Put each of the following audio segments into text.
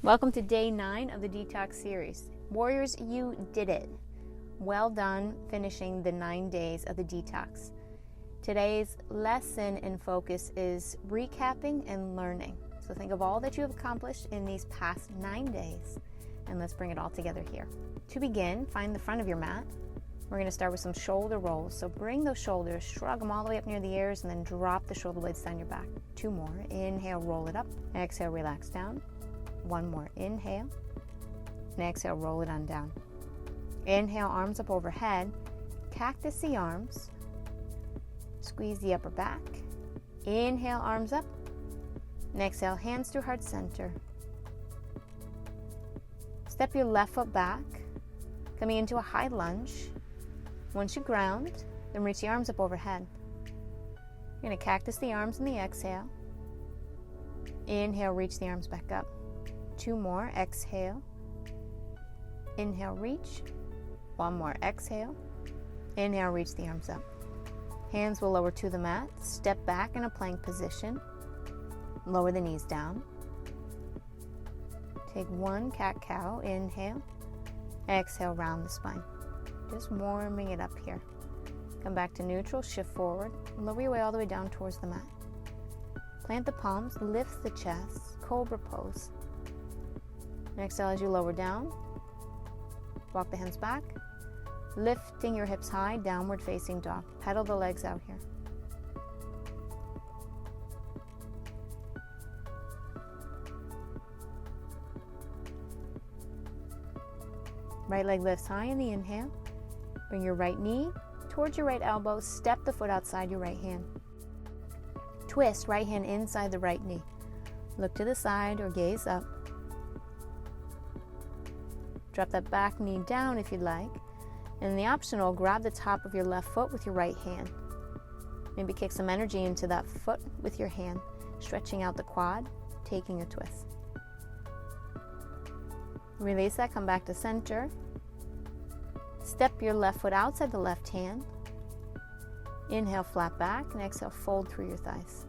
Welcome to day 9 of the Detox Series. Warriors, you did it. Well done finishing the 9 days of the detox. Today's lesson and focus is recapping and learning. So think of all that you have accomplished in these past 9 days, and let's bring it all together here. To begin, find the front of your mat. We're going to start with some shoulder rolls. So bring those shoulders, shrug them all the way up near the ears, and then drop the shoulder blades down your back. 2 more. Inhale, roll it up. Exhale, relax down. 1 more. Inhale. And exhale, roll it on down. Inhale, arms up overhead. Cactus the arms. Squeeze the upper back. Inhale, arms up. And exhale, hands to heart center. Step your left foot back, coming into a high lunge. Once you ground, then reach the arms up overhead. You're going to cactus the arms in the exhale. Inhale, reach the arms back up. 2 more. Exhale. Inhale, reach. 1 more. Exhale. Inhale, reach the arms up. Hands will lower to the mat. Step back in a plank position. Lower the knees down. Take 1 cat-cow. Inhale. Exhale, round the spine. Just warming it up here. Come back to neutral, shift forward. Lower your way all the way down towards the mat. Plant the palms, lift the chest, cobra pose. Exhale as you lower down. Walk the hands back. Lifting your hips high, downward facing dog. Pedal the legs out here. Right leg lifts high in the inhale. Bring your right knee towards your right elbow. Step the foot outside your right hand. Twist right hand inside the right knee. Look to the side or gaze up. Drop that back knee down if you'd like. And the optional, grab the top of your left foot with your right hand. Maybe kick some energy into that foot with your hand, stretching out the quad, taking a twist. Release that, come back to center. Step your left foot outside the left hand. Inhale, flat back, and exhale, fold through your thighs.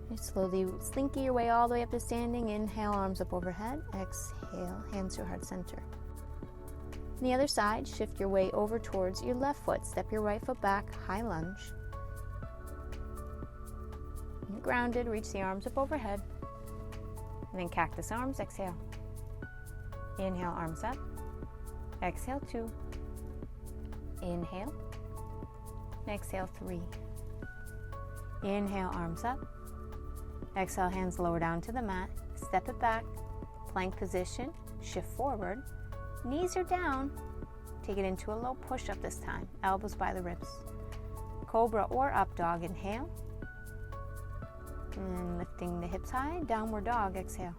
And slowly slinky your way all the way up to standing. Inhale, arms up overhead. Exhale, hands to heart center. On the other side, shift your way over towards your left foot. Step your right foot back, high lunge. You're grounded, reach the arms up overhead. And then cactus arms, exhale. Inhale, arms up. Exhale, 2. Inhale. Exhale, 3. Inhale, arms up. Exhale, hands lower down to the mat. Step it back. Plank position. Shift forward. Knees are down. Take it into a low push-up this time. Elbows by the ribs. Cobra or up dog, inhale. And then lifting the hips high. Downward dog, exhale.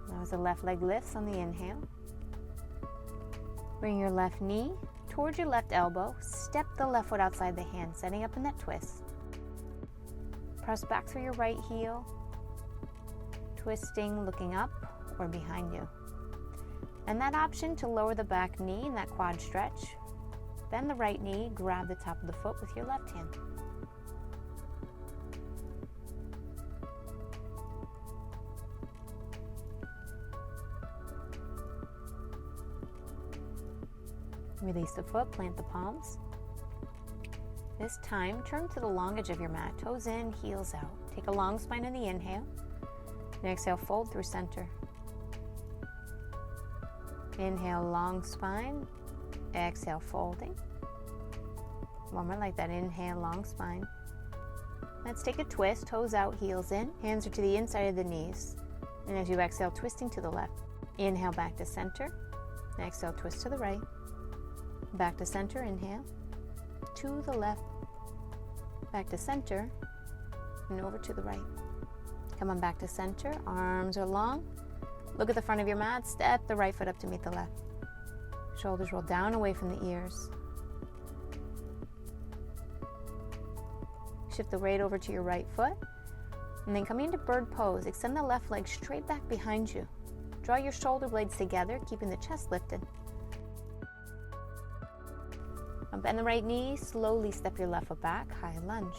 Now as the left leg lifts on the inhale. Bring your left knee towards your left elbow. Step the left foot outside the hand, setting up in that twist. Press back through your right heel. Twisting, looking up or behind you. And that option to lower the back knee in that quad stretch. Bend the right knee, grab the top of the foot with your left hand. Release the foot, plant the palms. This time, turn to the long edge of your mat, toes in, heels out. Take a long spine in the inhale, and exhale, fold through center. Inhale, long spine, exhale, folding. 1 more like that, inhale, long spine. Let's take a twist, toes out, heels in, hands are to the inside of the knees. And as you exhale, twisting to the left. Inhale, back to center, exhale, twist to the right. Back to center, inhale, to the left, back to center, and over to the right. Come on back to center, arms are long. Look at the front of your mat, step the right foot up to meet the left. Shoulders roll down away from the ears. Shift the weight over to your right foot, and then coming into bird pose, extend the left leg straight back behind you. Draw your shoulder blades together, keeping the chest lifted. Now bend the right knee, slowly step your left foot back, high lunge.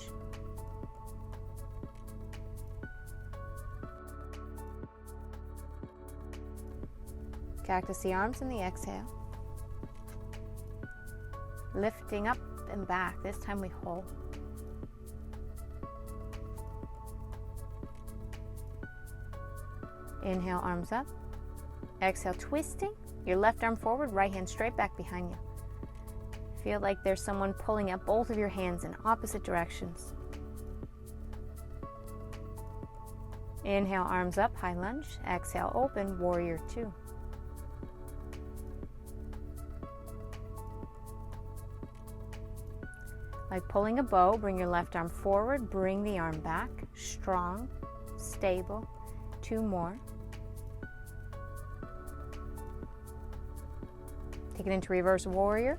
Cactus the arms in the exhale. Lifting up and back, this time we hold. Inhale, arms up. Exhale, twisting. Your left arm forward, right hand straight back behind you. Feel like there's someone pulling up both of your hands in opposite directions. Inhale, arms up, high lunge. Exhale, open, warrior two. Like pulling a bow, bring your left arm forward, bring the arm back, strong, stable. Two more. Take it into reverse warrior.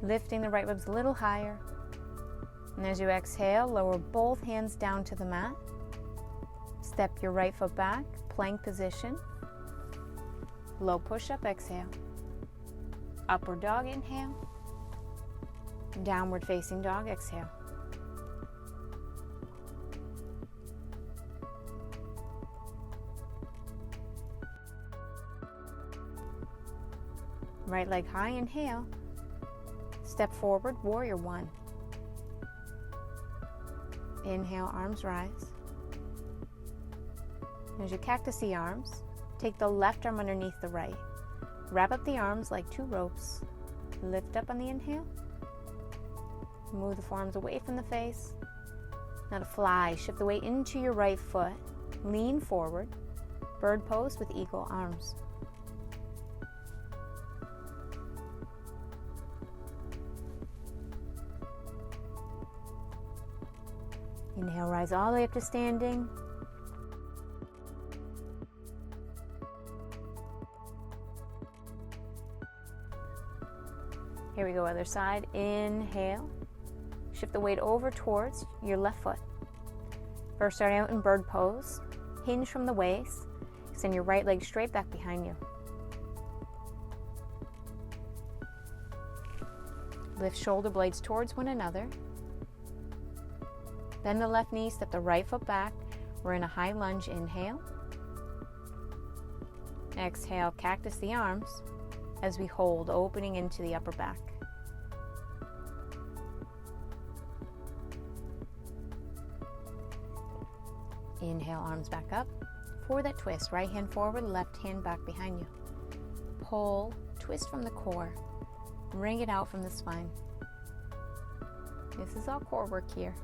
Lifting the right ribs a little higher. And as you exhale, lower both hands down to the mat. Step your right foot back, plank position. Low push-up, exhale. Upward dog, inhale. Downward facing dog, exhale. Right leg high, inhale. Step forward, warrior one. Inhale, arms rise. As you cactus the arms, take the left arm underneath the right. Wrap up the arms like two ropes. Lift up on the inhale. Move the forearms away from the face. Now to fly, shift the weight into your right foot. Lean forward. Bird pose with eagle arms. Inhale, rise all the way up to standing. Here we go, other side. Inhale. Shift the weight over towards your left foot. First, starting out in bird pose. Hinge from the waist. Extend your right leg straight back behind you. Lift shoulder blades towards one another. Bend the left knee, step the right foot back. We're in a high lunge, inhale. Exhale, cactus the arms as we hold, opening into the upper back. Inhale, arms back up. For that twist, right hand forward, left hand back behind you. Pull, twist from the core. Wring it out from the spine. This is all core work here.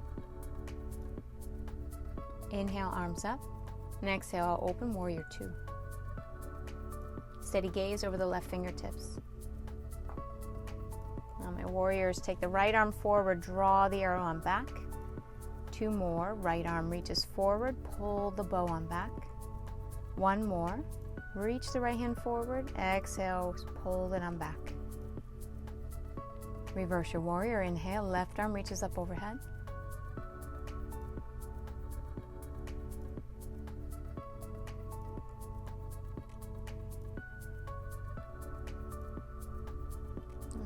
Inhale, arms up. And exhale, open warrior two. Steady gaze over the left fingertips. Now my warriors, take the right arm forward, draw the arrow on back. Two more, right arm reaches forward, pull the bow on back. One more, reach the right hand forward, exhale, pull it on back. Reverse your warrior, inhale, left arm reaches up overhead.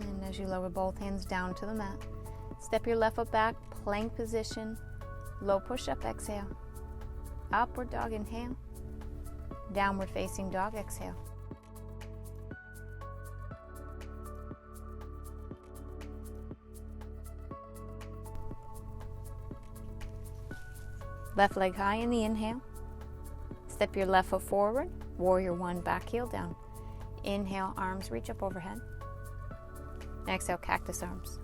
And as you lower both hands down to the mat, step your left foot back, plank position, low push-up, exhale. Upward dog, inhale. Downward facing dog, exhale. Left leg high in the inhale. Step your left foot forward, warrior one, back heel down. Inhale, arms reach up overhead. Exhale, cactus arms.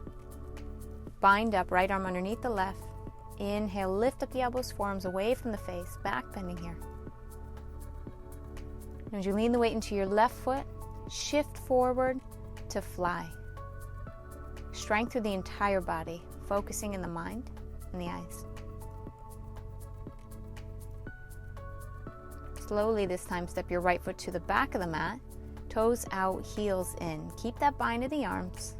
Bind up, right arm underneath the left. Inhale, lift up the elbows, forearms away from the face, back bending here. As you lean the weight into your left foot, shift forward to fly. Strength through the entire body, focusing in the mind and the eyes. Slowly this time, step your right foot to the back of the mat, toes out, heels in. Keep that bind of the arms.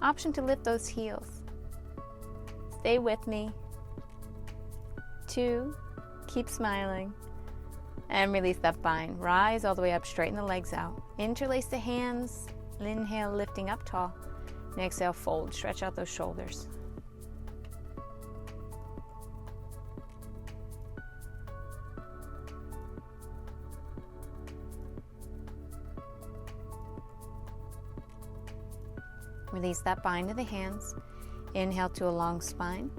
Option to lift those heels. Stay with me. 2, keep smiling, and release that bind. Rise all the way up, straighten the legs out. Interlace the hands, inhale, lifting up tall. And exhale, fold, stretch out those shoulders. Release that bind to the hands. Inhale to a long spine.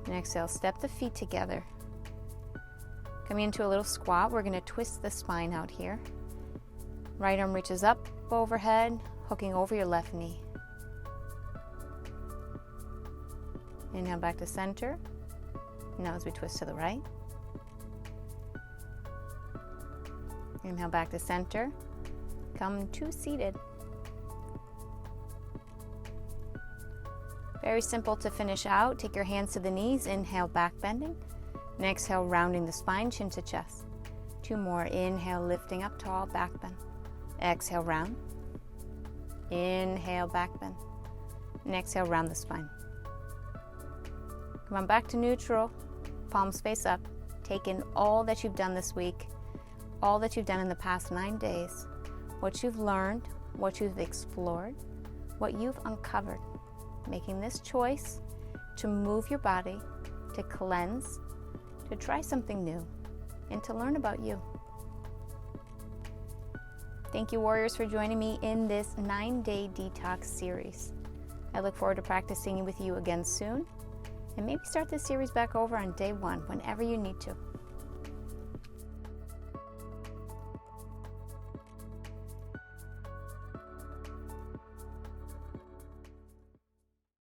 And exhale, step the feet together. Coming into a little squat, we're going to twist the spine out here. Right arm reaches up overhead, hooking over your left knee. Inhale back to center. Now as we twist to the right. Inhale back to center. Come to seated. Very simple to finish out. Take your hands to the knees. Inhale, back bending. And exhale, rounding the spine, chin to chest. 2 more. Inhale, lifting up tall, back bend. Exhale, round. Inhale, back bend. And exhale, round the spine. Come on back to neutral. Palms face up. Take in all that you've done this week, all that you've done in the past 9 days, what you've learned, what you've explored, what you've uncovered. Making this choice to move your body, to cleanse, to try something new, and to learn about you. Thank you, warriors, for joining me in this 9-day detox series. I look forward to practicing with you again soon, and maybe start this series back over on day 1 whenever you need to.